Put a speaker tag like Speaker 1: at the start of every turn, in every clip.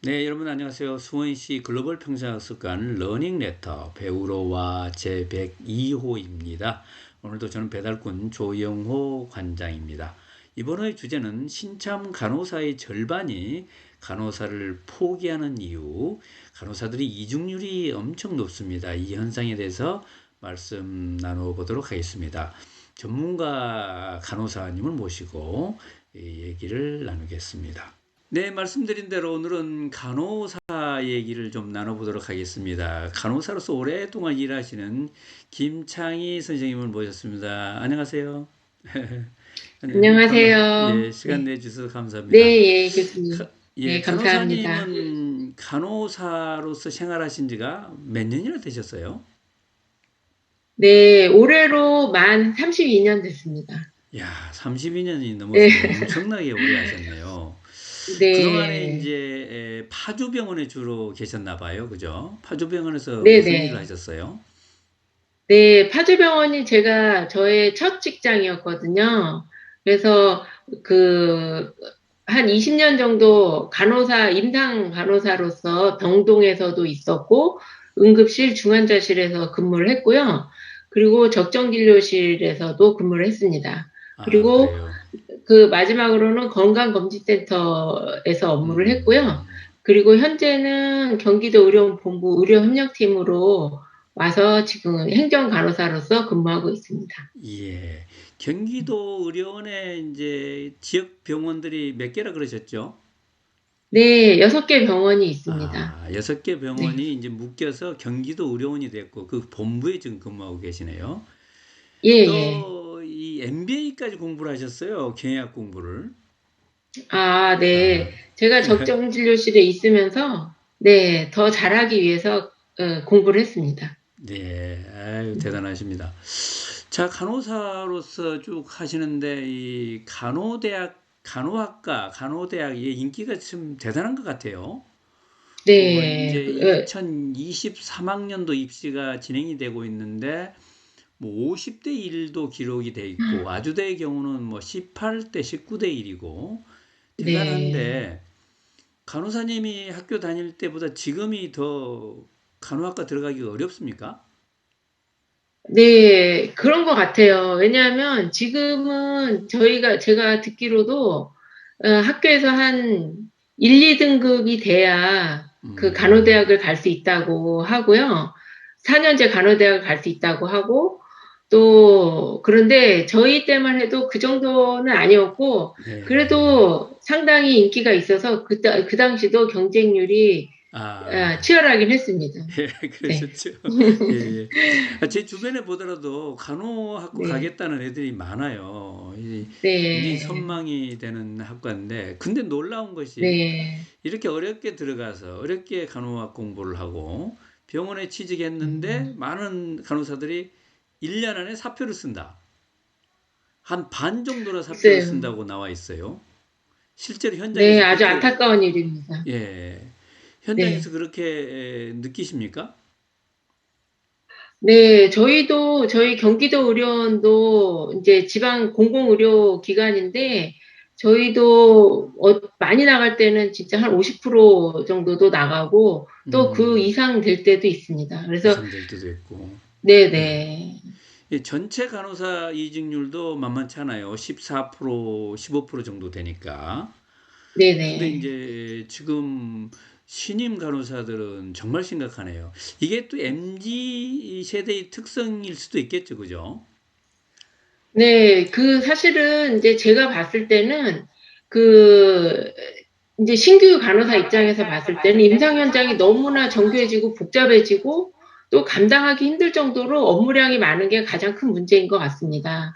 Speaker 1: 네, 여러분 안녕하세요. 수원시 글로벌 평생학습관 러닝레터 배우로와 제 102호입니다. 오늘도 저는 배달꾼 조영호 관장입니다. 이번의 주제는 신참 간호사의 절반이 간호사를 포기하는 이유, 간호사들이 이직률이 엄청 높습니다. 이 현상에 대해서 말씀 나눠보도록 하겠습니다. 전문가 간호사님을 모시고 얘기를 나누겠습니다. 네, 말씀드린 대로 오늘은 간호사 얘기를 좀 나눠보도록 하겠습니다. 간호사로서 오랫동안 일하시는 김창희 선생님을 모셨습니다. 안녕하세요. 네,
Speaker 2: 안녕하세요.
Speaker 1: 예, 시간
Speaker 2: 네,
Speaker 1: 내주셔서 감사합니다.
Speaker 2: 네, 예, 교수님.
Speaker 1: 예,
Speaker 2: 네, 감사합니다.
Speaker 1: 간호사님은 간호사로서 생활하신 지가 몇 년이나 되셨어요?
Speaker 2: 네, 올해로 만 32년 됐습니다.
Speaker 1: 야, 32년이
Speaker 2: 네,
Speaker 1: 넘었으면 엄청나게 오래 하셨네요. 그동안에
Speaker 2: 네,
Speaker 1: 이제 파주병원에 주로 계셨나 봐요. 그죠? 파주병원에서
Speaker 2: 네,
Speaker 1: 무슨 일을
Speaker 2: 네.
Speaker 1: 하셨어요?
Speaker 2: 네, 파주병원이 저의 첫 직장이었거든요. 그래서 그, 한 20년 정도 임상 간호사로서 병동에서도 있었고, 응급실, 중환자실에서 근무를 했고요. 그리고 적정진료실에서도 근무를 했습니다.
Speaker 1: 아,
Speaker 2: 그리고
Speaker 1: 그래요.
Speaker 2: 그 마지막으로는 건강검진센터에서 업무를 했고요.
Speaker 1: 음,
Speaker 2: 그리고 현재는 경기도 의료본부 의료협력팀으로 와서 지금 행정간호사로서 근무하고 있습니다.
Speaker 1: 예. 경기도 의료원에 이제 지역 병원들이 몇 개라 그러셨죠?
Speaker 2: 네, 6개 병원이 있습니다.
Speaker 1: 아, 6개
Speaker 2: 네.
Speaker 1: 병원이 이제 묶여서 경기도 의료원이 됐고, 그 본부에 지금 근무하고 계시네요.
Speaker 2: 예, 예.
Speaker 1: 또 이 MBA까지 공부를 하셨어요. 경영학 공부를.
Speaker 2: 아, 네.
Speaker 1: 아,
Speaker 2: 제가 적정진료실에 있으면서, 네, 더 잘하기 위해서 공부를 했습니다.
Speaker 1: 네, 아유, 대단하십니다. 자, 간호사로서 쭉 하시는데, 이 간호대학, 간호학과, 간호대학의 인기가 좀 대단한 것 같아요.
Speaker 2: 네,
Speaker 1: 이제 2023학년도 입시가 진행이 되고 있는데, 뭐 50대 1도 기록이 돼 있고, 아주대의 경우는 뭐 18대 19대 1이고,
Speaker 2: 네.
Speaker 1: 대단한데, 간호사님이 학교 다닐 때보다 지금이 더 간호학과 들어가기가 어렵습니까?
Speaker 2: 네, 그런 것 같아요. 왜냐하면 지금은 제가 듣기로도 학교에서 한 1, 2등급이 돼야 그
Speaker 1: 음,
Speaker 2: 간호대학을 갈 수 있다고 하고요. 4년제 간호대학을 갈 수 있다고 하고, 또, 그런데 저희 때만 해도 그 정도는 아니었고,
Speaker 1: 네.
Speaker 2: 그래도 상당히 인기가 있어서 그 당시도 경쟁률이
Speaker 1: 아,
Speaker 2: 치열하긴 했습니다.
Speaker 1: 예,
Speaker 2: 네.
Speaker 1: 그러셨죠. 예, 예. 아, 제 주변에 보더라도 간호학과
Speaker 2: 네.
Speaker 1: 가겠다는 애들이 많아요. 굉장히
Speaker 2: 네.
Speaker 1: 선망이 되는 학과인데, 근데 놀라운 것이
Speaker 2: 네.
Speaker 1: 이렇게 어렵게 들어가서 어렵게 간호학 공부를 하고 병원에 취직했는데
Speaker 2: 음,
Speaker 1: 많은 간호사들이 1년 안에 사표를 쓴다. 한 반 정도나 사표를
Speaker 2: 글쎄요.
Speaker 1: 쓴다고 나와 있어요. 실제로
Speaker 2: 네,
Speaker 1: 현장에서
Speaker 2: 아주
Speaker 1: 그렇게,
Speaker 2: 안타까운 일입니다.
Speaker 1: 예, 현장에서
Speaker 2: 네.
Speaker 1: 그렇게 느끼십니까?
Speaker 2: 네, 저희 경기도 의료원도 이제 지방 공공의료 기관인데, 저희도 많이 나갈 때는 진짜 한 50% 정도도 나가고, 또 그
Speaker 1: 음,
Speaker 2: 이상 될 때도 있습니다. 그래서,
Speaker 1: 이상될 때도 있고. 예.
Speaker 2: 네네.
Speaker 1: 이 전체 간호사 이직률도 만만치 않아요. 14%, 15% 정도 되니까. 근데
Speaker 2: 네네.
Speaker 1: 이제 지금 신임 간호사들은 정말 심각하네요. 이게 또 MZ 세대의 특성일 수도 있겠죠, 그죠?
Speaker 2: 네, 사실은 이제 제가 봤을 때는 그, 이제 신규 간호사 입장에서 봤을 때는 임상 현장이 너무나 정교해지고 복잡해지고 또 감당하기 힘들 정도로 업무량이 많은 게 가장 큰 문제인 것 같습니다.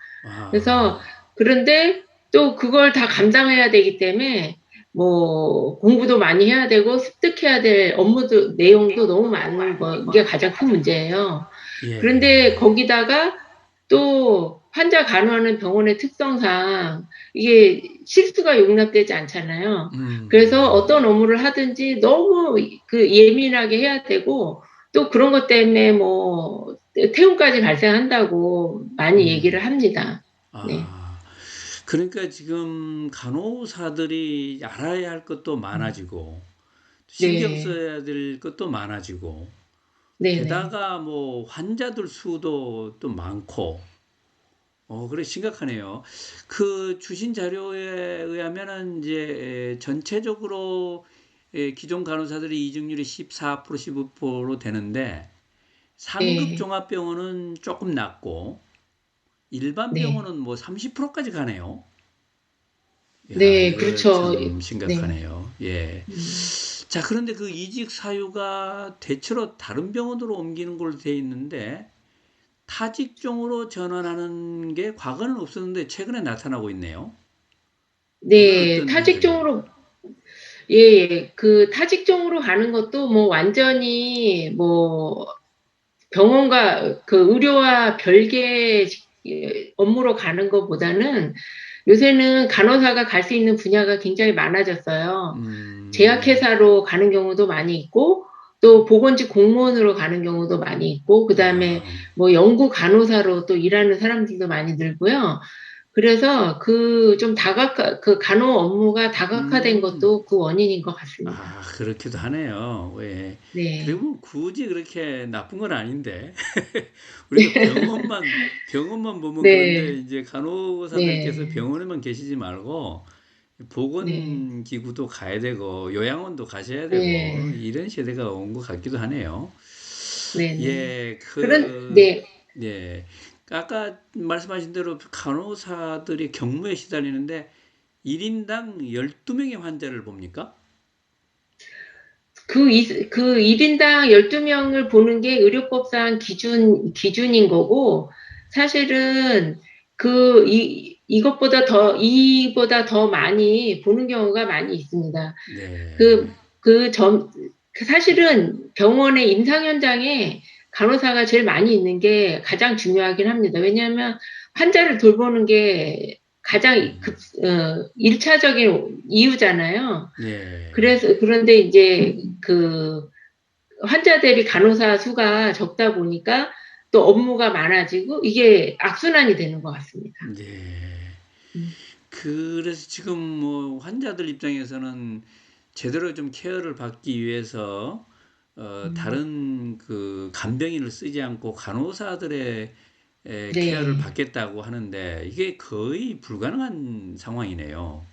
Speaker 2: 그래서,
Speaker 1: 아,
Speaker 2: 그런데 또 그걸 다 감당해야 되기 때문에 뭐 공부도 많이 해야 되고 습득해야 될 내용도 너무 많은 게 가장 큰 문제예요. 그런데
Speaker 1: 예.
Speaker 2: 거기다가 또 환자 간호하는 병원의 특성상 이게 실수가 용납되지 않잖아요. 그래서
Speaker 1: 음,
Speaker 2: 어떤 업무를 하든지 너무 예민하게 해야 되고 또 그런 것 때문에 뭐 태움까지 발생한다고 많이
Speaker 1: 음.
Speaker 2: 얘기를 합니다. 네.
Speaker 1: 아, 그러니까 지금 간호사들이 알아야 할 것도
Speaker 2: 음.
Speaker 1: 많아지고, 신경
Speaker 2: 네.
Speaker 1: 써야 될 것도 많아지고,
Speaker 2: 네네.
Speaker 1: 게다가 뭐 환자들 수도 또 많고, 그래 심각하네요. 그 주신 자료에 의하면은 이제 전체적으로 기존 간호사들이 이직률이 14%, 15% 되는데 상급
Speaker 2: 네.
Speaker 1: 종합병원은 조금 낮고 일반
Speaker 2: 네.
Speaker 1: 병원은 뭐 30%까지 가네요. 야,
Speaker 2: 네.
Speaker 1: 이거
Speaker 2: 그렇죠.
Speaker 1: 참
Speaker 2: 네.
Speaker 1: 심각하네요. 예.
Speaker 2: 음.
Speaker 1: 자, 그런데 그 이직 사유가 대체로 다른 병원으로 옮기는 걸로 돼 있는데 타직종으로 전환하는 게 과거는 없었는데 최근에 나타나고 있네요. 이건
Speaker 2: 네.
Speaker 1: 어떤 문제인가요?
Speaker 2: 타직종으로 예예. 그 타직종으로 가는 것도 뭐 완전히 뭐 병원과 그 의료와 별개의 업무로 가는 것보다는 요새는 간호사가 갈 수 있는 분야가 굉장히 많아졌어요.
Speaker 1: 음,
Speaker 2: 제약회사로 가는 경우도 많이 있고, 또 보건직 공무원으로 가는 경우도 많이 있고, 그 다음에
Speaker 1: 아,
Speaker 2: 뭐 연구 간호사로 또 일하는 사람들도 많이 늘고요. 그래서 그 좀 그 간호 업무가 다각화된
Speaker 1: 음,
Speaker 2: 것도 그 원인인 것 같습니다.
Speaker 1: 그렇기도 하네요. 예.
Speaker 2: 네.
Speaker 1: 그리고 굳이 그렇게 나쁜 건 아닌데. 우리가 병원만 보면 그런데
Speaker 2: 네.
Speaker 1: 이제 간호사들께서
Speaker 2: 네.
Speaker 1: 병원에만 계시지 말고
Speaker 2: 네.
Speaker 1: 보건기구도 가야 되고 요양원도 가셔야 되고
Speaker 2: 네.
Speaker 1: 이런 시대가 온 것 같기도 하네요.
Speaker 2: 네네.
Speaker 1: 예,
Speaker 2: 네.
Speaker 1: 예. 아까 말씀하신 대로 간호사들이 경무에 시달리는데 1인당 12명의 환자를 봅니까?
Speaker 2: 그 1인당 12명을 보는 게 의료법상 기준인 거고, 사실은 이보다 더 많이 보는 경우가 많이 있습니다. 그,
Speaker 1: 네.
Speaker 2: 그 점, 사실은 병원의 임상 현장에 간호사가 제일 많이 있는 게 가장 중요하긴 합니다. 왜냐하면 환자를 돌보는 게 가장 일차적인 이유잖아요.
Speaker 1: 네.
Speaker 2: 그런데 이제 그 환자 대비 간호사 수가 적다 보니까 또 업무가 많아지고 이게 악순환이 되는 것 같습니다.
Speaker 1: 네.
Speaker 2: 음,
Speaker 1: 그래서 지금 뭐 환자들 입장에서는 제대로 좀 케어를 받기 위해서
Speaker 2: 음,
Speaker 1: 다른 그 간병인을 쓰지 않고 간호사들의 케어를
Speaker 2: 네,
Speaker 1: 받겠다고 하는데 이게 거의 불가능한 상황이네요.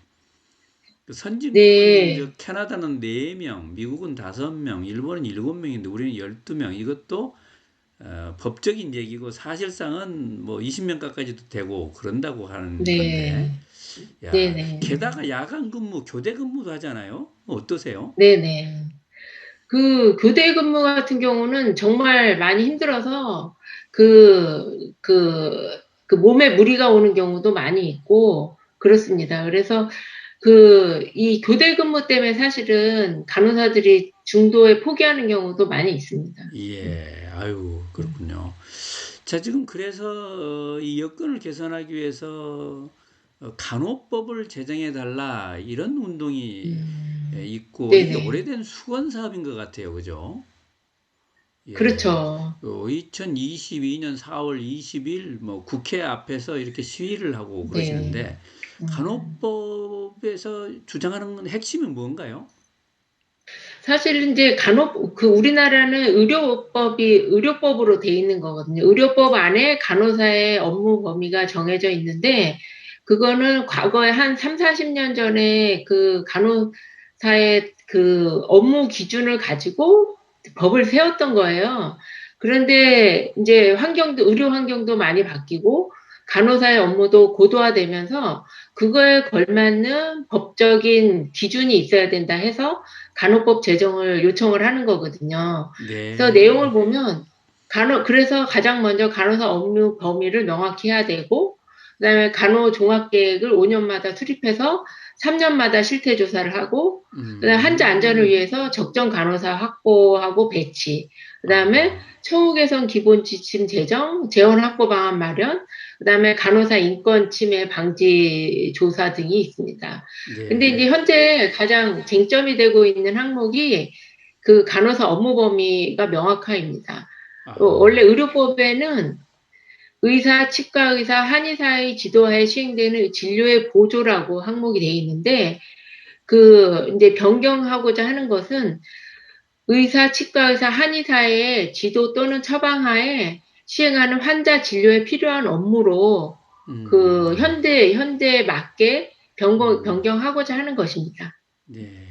Speaker 1: 그 선진국인 저
Speaker 2: 네,
Speaker 1: 캐나다는 4명, 미국은 5명, 일본은 7명인데 우리는 12명. 이것도 법적인 얘기고 사실상은 뭐 20명 가까이도 되고 그런다고 하는 건데.
Speaker 2: 네, 네,
Speaker 1: 야,
Speaker 2: 네,
Speaker 1: 게다가 야간 근무, 교대 근무도 하잖아요. 어떠세요?
Speaker 2: 네, 네. 그 교대 근무 같은 경우는 정말 많이 힘들어서 그 몸에 무리가 오는 경우도 많이 있고 그렇습니다. 그래서 이 교대 근무 때문에 사실은 간호사들이 중도에 포기하는 경우도 많이 있습니다.
Speaker 1: 예, 아유,
Speaker 2: 음,
Speaker 1: 그렇군요. 자, 지금 그래서 이 여건을 개선하기 위해서 간호법을 제정해 달라 이런 운동이 있고 이게
Speaker 2: 네네.
Speaker 1: 오래된 수건 사업인 것 같아요, 그죠? 예,
Speaker 2: 그렇죠.
Speaker 1: 2022년 4월 20일 뭐 국회 앞에서 이렇게 시위를 하고
Speaker 2: 네.
Speaker 1: 그러시는데
Speaker 2: 음.
Speaker 1: 간호법에서 주장하는 건 핵심이 뭔가요?
Speaker 2: 사실 이제 우리나라는 의료법으로 돼 있는 거거든요. 의료법 안에 간호사의 업무 범위가 정해져 있는데, 그거는 과거에 한 3, 40년 전에 그 간호사의 그 업무 기준을 가지고 법을 세웠던 거예요. 그런데 이제 의료 환경도 많이 바뀌고, 간호사의 업무도 고도화되면서 그거에 걸맞는 법적인 기준이 있어야 된다 해서 간호법 제정을 요청을 하는 거거든요. 그래서 내용을
Speaker 1: 네.
Speaker 2: 보면 그래서 가장 먼저 간호사 업무 범위를 명확히 해야 되고, 그다음에 간호 종합계획을 5년마다 수립해서 3년마다 실태 조사를 하고, 그다음에 환자 안전을
Speaker 1: 음,
Speaker 2: 위해서 적정 간호사 확보하고 배치, 그다음에
Speaker 1: 아,
Speaker 2: 처우 개선 기본 지침 제정, 재원 확보 방안 마련, 그다음에 간호사 인권 침해 방지 조사 등이 있습니다. 근데 이제
Speaker 1: 네.
Speaker 2: 현재 가장 쟁점이 되고 있는 항목이 그 간호사 업무 범위가 명확화입니다. 원래
Speaker 1: 아,
Speaker 2: 의료법에는 의사, 치과의사, 한의사의 지도하에 시행되는 진료의 보조라고 항목이 되어 있는데 이제 변경하고자 하는 것은 의사, 치과의사, 한의사의 지도 또는 처방하에 시행하는 환자 진료에 필요한 업무로
Speaker 1: 네.
Speaker 2: 현대에 맞게
Speaker 1: 음,
Speaker 2: 변경하고자 하는 것입니다.
Speaker 1: 네.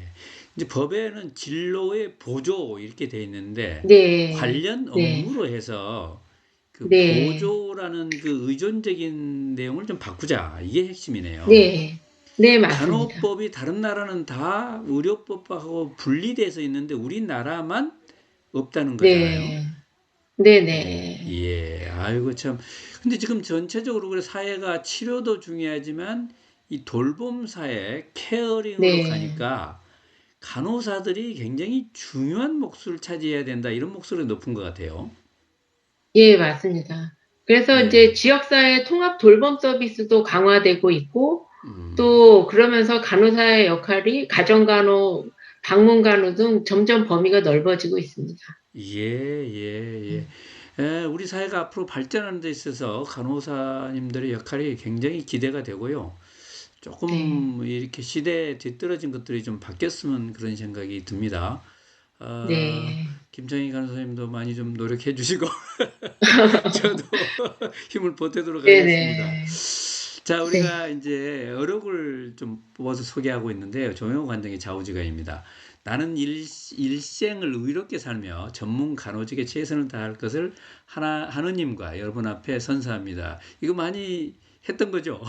Speaker 1: 이제 법에는 진로의 보조 이렇게 돼 있는데
Speaker 2: 네,
Speaker 1: 관련
Speaker 2: 네,
Speaker 1: 업무로 해서 그
Speaker 2: 네,
Speaker 1: 보조라는 그 의존적인 내용을 좀 바꾸자. 이게 핵심이네요.
Speaker 2: 네, 네, 맞습니다.
Speaker 1: 간호법이 다른 나라는 다 의료법하고 분리돼서 있는데 우리나라만 없다는 거잖아요.
Speaker 2: 네, 네,
Speaker 1: 예,
Speaker 2: 네,
Speaker 1: 예. 아이고 참. 근데 지금 전체적으로 그래 사회가 치료도 중요하지만 이 돌봄 사회, 케어링으로
Speaker 2: 네,
Speaker 1: 가니까 간호사들이 굉장히 중요한 몫을 차지해야 된다. 이런 목소리가 높은 것 같아요.
Speaker 2: 예, 맞습니다. 그래서 이제
Speaker 1: 예.
Speaker 2: 지역사회 통합 돌봄 서비스도 강화되고 있고,
Speaker 1: 음,
Speaker 2: 또 그러면서 간호사의 역할이 가정간호, 방문간호 등 점점 범위가 넓어지고 있습니다.
Speaker 1: 예, 예, 예. 우리 사회가 앞으로 발전하는 데 있어서 간호사님들의 역할이 굉장히 기대가 되고요.
Speaker 2: 네,
Speaker 1: 조금 이렇게 시대에 뒤떨어진 것들이 좀 바뀌었으면 그런 생각이 듭니다.
Speaker 2: 네,
Speaker 1: 김창희 간호사님도 많이 좀 노력해 주시고, 저도 힘을 보태도록 하겠습니다.
Speaker 2: 네네,
Speaker 1: 자,
Speaker 2: 네,
Speaker 1: 우리가 이제 어록을 좀 뽑아서 소개하고 있는데요. 조명호 관장의 좌우지간입니다. 나는 일생을 의롭게 살며 전문 간호직에 최선을 다할 것을 하느님과 여러분 앞에 선사합니다. 이거 많이 했던 거죠?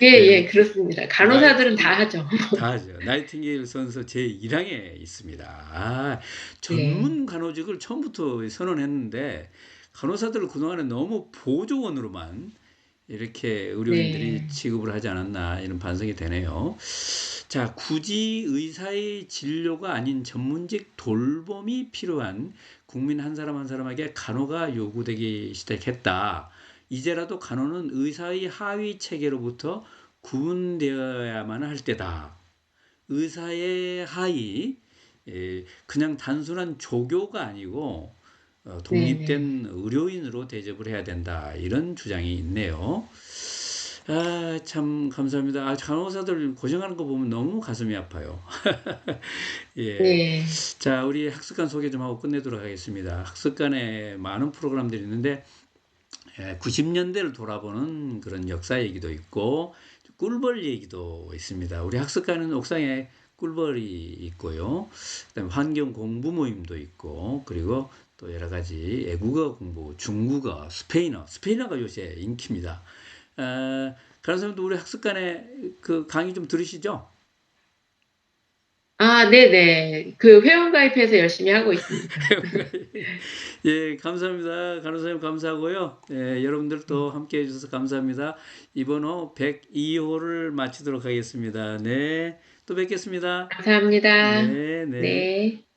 Speaker 2: 예,
Speaker 1: 예,
Speaker 2: 예, 그렇습니다. 간호사들은
Speaker 1: 나이팅게일,
Speaker 2: 다 하죠.
Speaker 1: 다 하죠. 나이팅게일 선수 제1항에 있습니다.
Speaker 2: 네,
Speaker 1: 전문 간호직을 처음부터 선언했는데, 간호사들을 그동안에 너무 보조원으로만 이렇게 의료인들이
Speaker 2: 네,
Speaker 1: 취급을 하지 않았나, 이런 반성이 되네요. 자, 굳이 의사의 진료가 아닌 전문직 돌봄이 필요한 국민 한 사람 한 사람에게 간호가 요구되기 시작했다. 이제라도 간호는 의사의 하위 체계로부터 구분되어야만 할 때다. 의사의 하위, 그냥 단순한 조교가 아니고
Speaker 2: 네네.
Speaker 1: 독립된 의료인으로 대접을 해야 된다. 이런 주장이 있네요. 참 감사합니다. 간호사들 고생하는 거 보면 너무 가슴이 아파요. 예.
Speaker 2: 네,
Speaker 1: 자, 우리 학습관 소개 좀 하고 끝내도록 하겠습니다. 학습관에 많은 프로그램들이 있는데 90년대를 돌아보는 그런 역사 얘기도 있고 꿀벌 얘기도 있습니다. 우리 학습가는 옥상에 꿀벌이 있고요. 그다음에 환경 공부 모임도 있고 그리고 또 여러 가지 애국어 공부, 중국어, 스페인어가 요새 인기입니다. 그런 사람도 우리 학습관에 그 강의 좀 들으시죠?
Speaker 2: 네네. 그 회원 가입해서 열심히 하고 있습니다.
Speaker 1: 예, 감사합니다. 간호사님 감사하고요. 예, 여러분들 또 함께 해주셔서 감사합니다. 이번 호 102호를 마치도록 하겠습니다. 네, 또 뵙겠습니다.
Speaker 2: 감사합니다.
Speaker 1: 네, 네.
Speaker 2: 네.